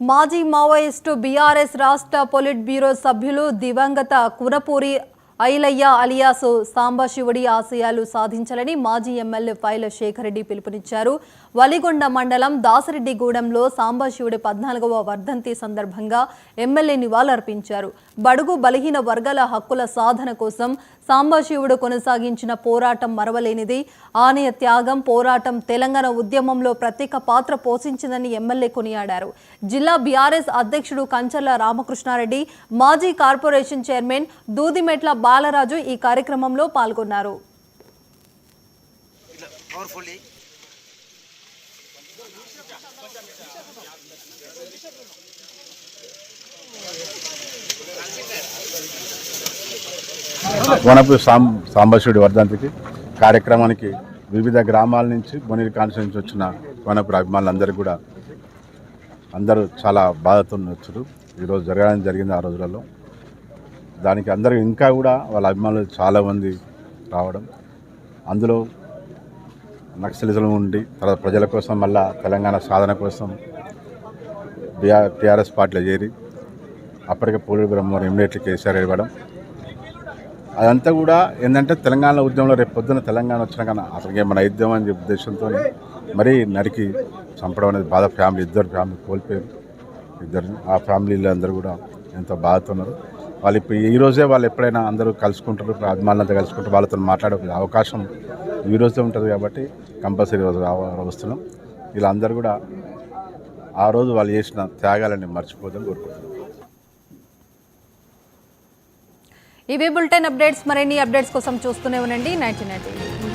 మాజీ Maoist BRS రాష్ట్ర polit bureau సభ్యులు దివంగత కురపూరి ఐలయ్య అలియాసు సాంబశివుడి ఆశయాలు సాధించాలని మాజీ ఎమ్మెల్యే ఫైల శేఖర్ రెడ్డి పిలుపునిచ్చారు. వలిగొండ మండలం దాసరెడ్డిగూడెంలో సాంబశివుడి 14వ వర్ధంతి సందర్భంగా ఎమ్మెల్యే నివాళులర్పించారు. బడుగు బలహీన వర్గాల హక్కుల సాధన కోసం సాంబశివుడు కొనసాగించిన పోరాటం మరవలేనిది. ఆనయ త్యాగం పోరాటం తెలంగాణ ఉద్యమంలో ప్రత్యేక పాత్ర పోషించిందని ఎమ్మెల్యే కొనియాడారు. జిల్లా బీఆర్ఎస్ అధ్యక్షుడు కంచర్ల రామకృష్ణారెడ్డి, మాజీ కార్పొరేషన్ చైర్మన్ దూదిమెట్ల బాలరాజు ఈ కార్యక్రమంలో పాల్గొన్నారు. వనపు సాంబశివుడి వర్ధంతికి కార్యక్రమానికి వివిధ గ్రామాల నుంచి బొనిరి కాన్స్టిట్యూన్సీ నుంచి వచ్చిన వనపు అభిమానులందరూ కూడా అందరూ చాలా బాధతో వచ్చారు. ఈరోజు జరగడం జరిగింది. ఆ రోజులలో దానికి అందరూ ఇంకా కూడా వాళ్ళ అభిమానులు చాలామంది రావడం, అందులో నక్సలిజం ఉండి తర్వాత ప్రజల కోసం మళ్ళా తెలంగాణ సాధన కోసం టీఆర్ఎస్ పార్టీలో చేరి అప్పటికే పోలీసు బ్రహ్మ ఇమ్మీడియట్లీ కేసీఆర్ ఇవ్వడం, అదంతా కూడా ఏంటంటే తెలంగాణ ఉద్యమంలో రేపు పొద్దున తెలంగాణ వచ్చినా కానీ అసలు మన యుద్ధం అనే ఉద్దేశంతో మరీ నరికి చంపడం అనేది బాధ. ఇద్దరు ఫ్యామిలీ కోల్పోయారు. ఇద్దరు ఆ ఫ్యామిలీలు అందరూ కూడా ఎంతో బాధతున్నారు. వాళ్ళు ఇప్పుడు ఈరోజే వాళ్ళు ఎప్పుడైనా అందరూ కలుసుకుంటారు, అభిమానులంతా కలుసుకుంటారు, వాళ్ళతో మాట్లాడే అవకాశం ఈరోజే ఉంటుంది. కాబట్టి కంపల్సరీ రోజు వస్తున్నాం. వీళ్ళందరూ కూడా ఆ రోజు వాళ్ళు చేసిన త్యాగాలని మర్చిపోదని కోరుకుంటున్నాం. ఇవే బులెటిన్ అప్డేట్స్. మరిన్ని అప్డేట్స్ కోసం చూస్తూనే ఉండండి 99 టీవీ.